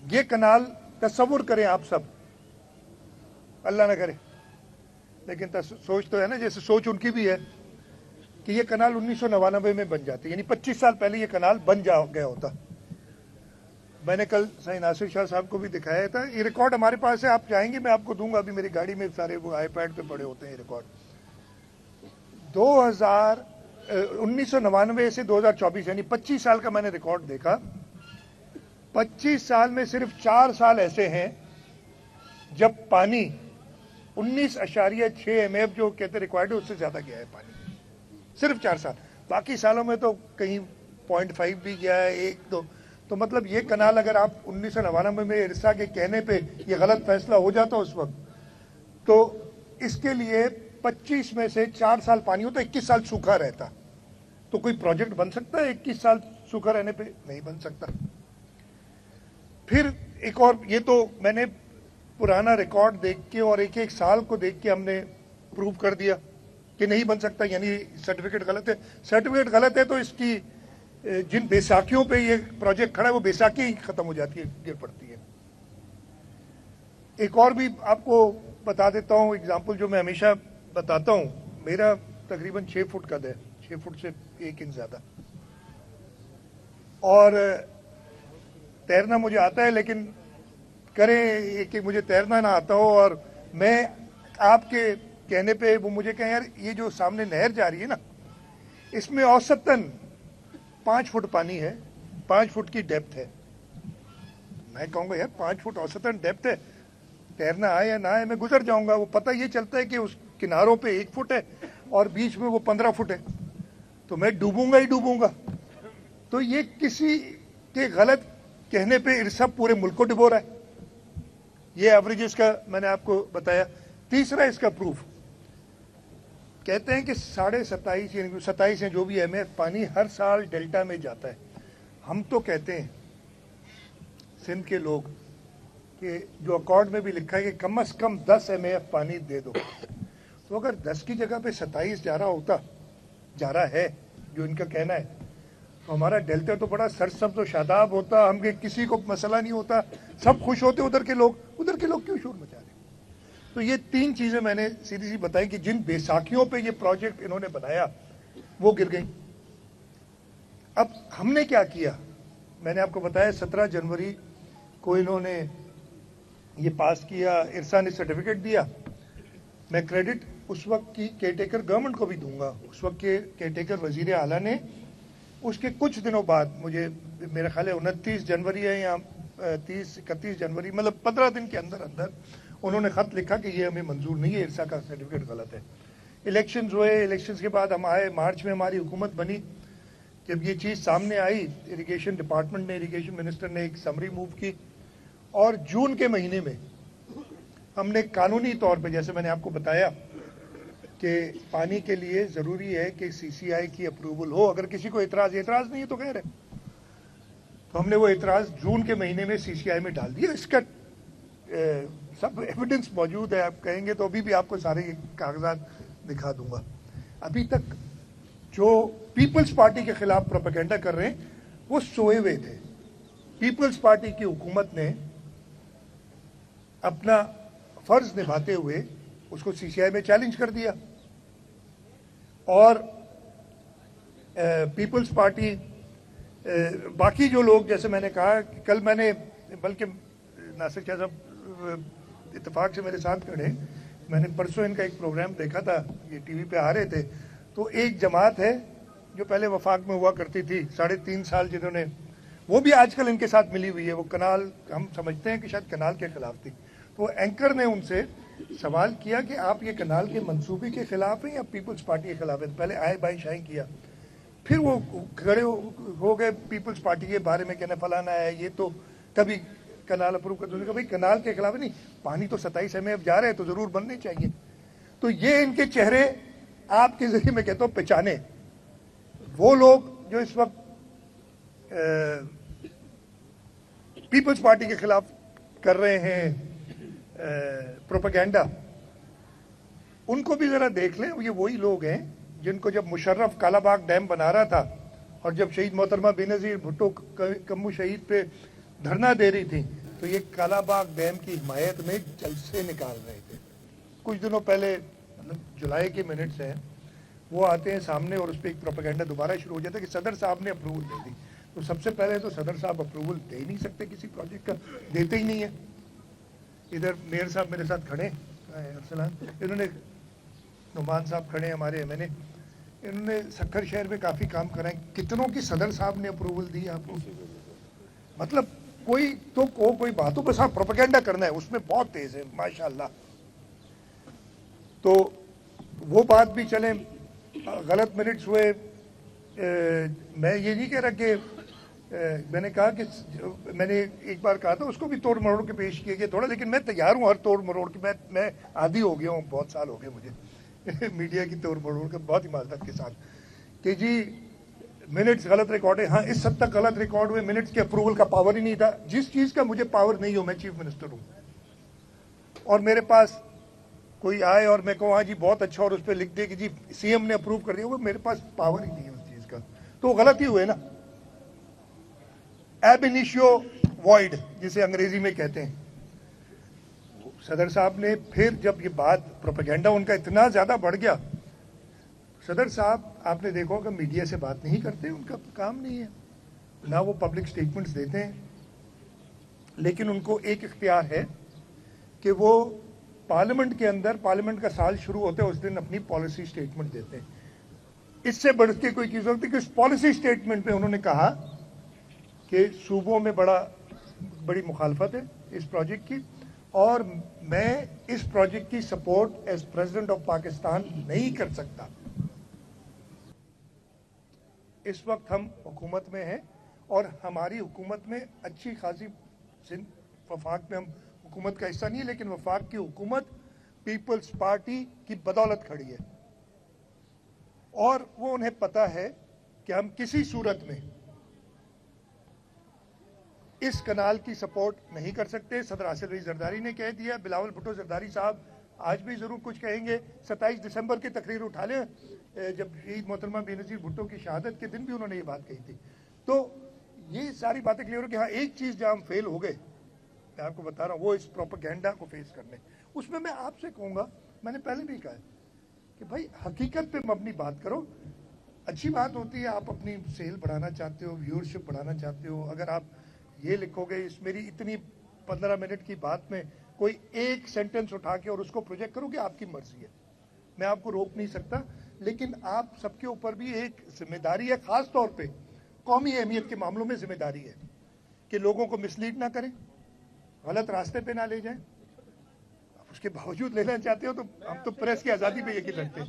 ये कनाल तस्वुर करें आप सब, अल्लाह ना करे, लेकिन सोच तो है ना, जैसे सोच उनकी भी है कि ये कनाल 1999 में बन जाती, यानी 25 साल पहले ये कनाल बन गया होता। मैंने कल सही नासिर शाह साहब को भी दिखाया था, ये रिकॉर्ड हमारे पास है, आप चाहेंगे मैं आपको दूंगा, अभी मेरी गाड़ी में सारे वो आईपैड पे पड़े होते हैं ये रिकॉर्ड। 1999 से 2024 यानी 25 साल का मैंने रिकॉर्ड देखा। 25 साल में सिर्फ 4 साल ऐसे हैं जब पानी 19.6 MF जो कहते रिक्वायर्ड है उससे ज्यादा गया है पानी, सिर्फ 4 साल। बाकी सालों में तो कहीं 0.5 भी गया है, 1-2। तो मतलब ये कनाल अगर आप 1999 में इरसा के कहने पे ये गलत फैसला हो जाता उस वक्त, तो इसके लिए 25 में से 4 साल पानी होता, 21 साल सूखा रहता। तो कोई प्रोजेक्ट बन सकता है 21 साल सूखा रहने पे? नहीं बन सकता। फिर एक और, ये तो मैंने पुराना रिकॉर्ड देख के और एक एक साल को देख के हमने प्रूव कर दिया कि नहीं बन सकता, यानी सर्टिफिकेट गलत है। सर्टिफिकेट गलत है तो इसकी जिन बैसाखियों पे ये प्रोजेक्ट खड़ा है वो बैसाखी ही खत्म हो जाती है, गिर पड़ती है। एक और भी आपको बता देता हूँ एग्जाम्पल जो मैं हमेशा बताता हूँ। मेरा तकरीबन 6 फुट कद है, 6 फुट से 1 इंच ज्यादा, और तैरना मुझे आता है, लेकिन करें कि मुझे तैरना ना आता हो और मैं आपके कहने पे वो मुझे कहें यार ये जो सामने नहर जा रही है ना, इसमें औसतन 5 फुट पानी है, 5 फुट की डेप्थ है। मैं कहूँगा यार 5 फुट औसतन डेप्थ है, तैरना आए या ना आए मैं गुजर जाऊंगा। वो पता ये चलता है कि उस किनारों पे 1 फुट है और बीच में वो 15 फुट है, तो मैं डूबूंगा ही डूबूंगा। तो ये किसी के गलत कहने पे इरसा पूरे मुल्क को डुबो रहा है। ये एवरेजेस का मैंने आपको बताया। तीसरा इसका प्रूफ, कहते हैं कि 27.5 यानी 27 है जो भी MF पानी हर साल डेल्टा में जाता है। हम तो कहते हैं सिंध के लोग कि जो अकॉर्ड में भी लिखा है कि कम से कम 10 MF पानी दे दो, तो अगर 10 की जगह पे 27 जा रहा है जो इनका कहना है, तो हमारा डेल्टा तो बड़ा सरसब्ज और शादाब होता, हम किसी को मसला नहीं होता, सब खुश होते। उधर के लोग क्यों शोर मचा रहे? तो ये 3 चीजें मैंने सीधी सी बताई कि जिन बैसाखियों पे ये प्रोजेक्ट इन्होंने बनाया वो गिर गई। अब हमने क्या किया, मैंने आपको बताया 17 जनवरी को इन्होंने ये पास किया, इरसा ने सर्टिफिकेट दिया। मैं क्रेडिट उस वक्त की केयरटेकर गवर्नमेंट को भी दूंगा, उस वक्त के केयरटेकर वजीर आला ने उसके कुछ दिनों बाद, मुझे मेरा ख्याल है 29 जनवरी है या 30-31 जनवरी, मतलब 15 दिन के अंदर अंदर उन्होंने खत लिखा कि ये हमें मंजूर नहीं है, इरसा का सर्टिफिकेट गलत है। इलेक्शंस हुए, इलेक्शंस के बाद हम आए, मार्च में हमारी हुकूमत बनी। जब ये चीज़ सामने आई, इरिगेशन डिपार्टमेंट ने, इरिगेशन मिनिस्टर ने एक समरी मूव की, और जून के महीने में हमने कानूनी तौर पे, जैसे मैंने आपको बताया कि पानी के लिए ज़रूरी है कि CCI की अप्रूवल हो। अगर किसी को एतराज़ नहीं है तो खैर है, तो हमने वो एतराज़ जून के महीने में CCI में डाल दिया। इसका सब एविडेंस मौजूद है, आप कहेंगे तो अभी भी आपको सारे कागजात दिखा दूंगा। अभी तक जो पीपल्स पार्टी के खिलाफ प्रोपेगेंडा कर रहे हैं वो सोए हुए थे। पीपल्स पार्टी की हुकूमत ने अपना फर्ज निभाते हुए उसको CCI में चैलेंज कर दिया, और पीपल्स पार्टी बाकी जो लोग, जैसे मैंने कहा कि कल मैंने, बल्कि नासिर शाह साहब इत्तेफाक से मेरे साथ खड़े, मैंने परसों इनका एक प्रोग्राम देखा था, ये टीवी पे आ रहे थे, तो एक जमात है जो पहले वफाक में हुआ करती थी 3.5 साल, जिन्होंने, वो भी आजकल इनके साथ मिली हुई है। वो कनाल, हम समझते हैं कि शायद कनाल के खिलाफ थी। तो एंकर ने उनसे सवाल किया कि आप ये कनाल के मंसूबे के खिलाफ हैं या पीपल्स पार्टी के खिलाफ है? पहले आए बाई शाही किया, फिर वो खड़े हो गए पीपल्स पार्टी के बारे में, कहने फलाना है, ये तो कभी कनाल अप्रूव कर दो। भाई कनाल के खिलाफ नहीं, पानी तो 27 MF जा रहे हैं तो जरूर बनने चाहिए। तो ये इनके चेहरे आपके जरिए मैं कहता हूँ पहचाने। वो लोग जो इस वक्त पीपल्स पार्टी के खिलाफ कर रहे हैं प्रोपेगेंडा, उनको भी जरा देख लें। ये वही लोग हैं जिनको जब मुशर्रफ कालाबाग डैम बना रहा था और जब शहीद मोहतरमा बेनज़ीर भुट्टो कम्मू शहीद पे धरना दे रही थी, तो ये कालाबाग डैम की हिमायत में जलसे निकाल रहे थे। कुछ दिनों पहले, मतलब जुलाई के मिनट्स हैं, वो आते हैं सामने और उस पर एक प्रोपेगेंडा दोबारा शुरू हो जाता है कि सदर साहब ने अप्रूवल दे दी। तो सबसे पहले तो सदर साहब अप्रूवल दे ही नहीं सकते किसी प्रोजेक्ट का, देते ही नहीं है। इधर मेयर साहब मेरे साथ खड़े, अरसलान, इन्होंने, नुमान साहब खड़े हमारे MNA, इन्होंने सक्खर शहर में काफ़ी काम कराए। कितनों की सदर साहब ने अप्रूवल दी आपको? मतलब कोई तो कोई बातों पर साहब प्रोपेगेंडा करना है, उसमें बहुत तेज है माशाल्लाह। तो वो बात भी चले, गलत मिनट्स हुए। मैं ये नहीं कह रहा कि मैंने कहा कि मैंने एक बार कहा था उसको भी तोड़ मरोड़ के पेश किया गया थोड़ा, लेकिन मैं तैयार हूँ हर तोड़ मरोड़ के। मैं आदी हो गया हूँ, बहुत साल हो गए मुझे मीडिया की तोड़ मरोड़ के, बहुत ईमानदार के साथ कि जी मिनट्स गलत रिकॉर्ड है। हाँ, इस हद तक गलत रिकॉर्ड हुए, मिनट्स के अप्रूवल का पावर ही नहीं था। जिस चीज़ का मुझे पावर नहीं हो, मैं चीफ मिनिस्टर हूँ और मेरे पास कोई आए और मैं कहूँ हाँ जी बहुत अच्छा, और उस पर लिख दे कि जी CM ने अप्रूव कर दिया, वो मेरे पास पावर ही नहीं है उस चीज़ का, तो गलत ही हुए ना। एब इनिशियो वॉइड जिसे अंग्रेजी में कहते हैं। सदर साहब ने फिर जब ये बात प्रोपेगेंडा उनका इतना ज़्यादा बढ़ गया, सदर साहब आपने देखा होगा मीडिया से बात नहीं करते, उनका काम नहीं है ना, वो पब्लिक स्टेटमेंट्स देते हैं। लेकिन उनको एक इख्तियार है कि वो पार्लियामेंट के अंदर, पार्लियामेंट का साल शुरू होते है उस दिन अपनी पॉलिसी स्टेटमेंट देते हैं। इससे बढ़ के कोई चीज़ होती है कि उस पॉलिसी स्टेटमेंट में उन्होंने कहा कि सूबों में बड़ी मुखालफत है इस प्रोजेक्ट की, और मैं इस प्रोजेक्ट की support as president of Pakistan नहीं कर सकता। इस वक्त हम हुकूमत में हैं और हमारी हुकूमत में अच्छी खासी, वफाक में हम हुकूमत का हिस्सा नहीं है, लेकिन वफाक की हुकूमत पीपल्स पार्टी की बदौलत खड़ी है और वो उन्हें पता है कि हम किसी सूरत में इस कनाल की सपोर्ट नहीं कर सकते। सदर आसिफ अली जरदारी ने कह दिया, बिलावल भुट्टो जरदारी साहब आज भी ज़रूर कुछ कहेंगे। 27 दिसंबर की तकरीर उठा लें, जब शहीद मोहतरमा बेनज़ीर भुट्टो की शहादत के दिन भी उन्होंने ये बात कही थी। तो ये सारी बातें क्लियर हो कि हाँ, एक चीज़ जहाँ हम फेल हो गए, मैं आपको बता रहा हूँ, वो इस प्रोपेगेंडा को फेस करने। उसमें मैं आपसे कहूँगा, मैंने पहले भी कहा कि भाई हकीकत पे मबनी बात करो। अच्छी बात होती है आप अपनी सेल बढ़ाना चाहते हो, व्यूअरशिप बढ़ाना चाहते हो, अगर आप ये लिखोगे इस मेरी इतनी 15 मिनट की बात में कोई एक सेंटेंस उठा के और उसको प्रोजेक्ट करोगे, आपकी मर्जी है, मैं आपको रोक नहीं सकता। लेकिन आप सबके ऊपर भी एक जिम्मेदारी है, खास तौर पे कौमी अहमियत के मामलों में जिम्मेदारी है कि लोगों को मिसलीड ना करें, गलत रास्ते पे ना ले जाएं। उसके बावजूद लेना चाहते हो तो हम तो प्रेस की आज़ादी पे यकीन रखते हैं।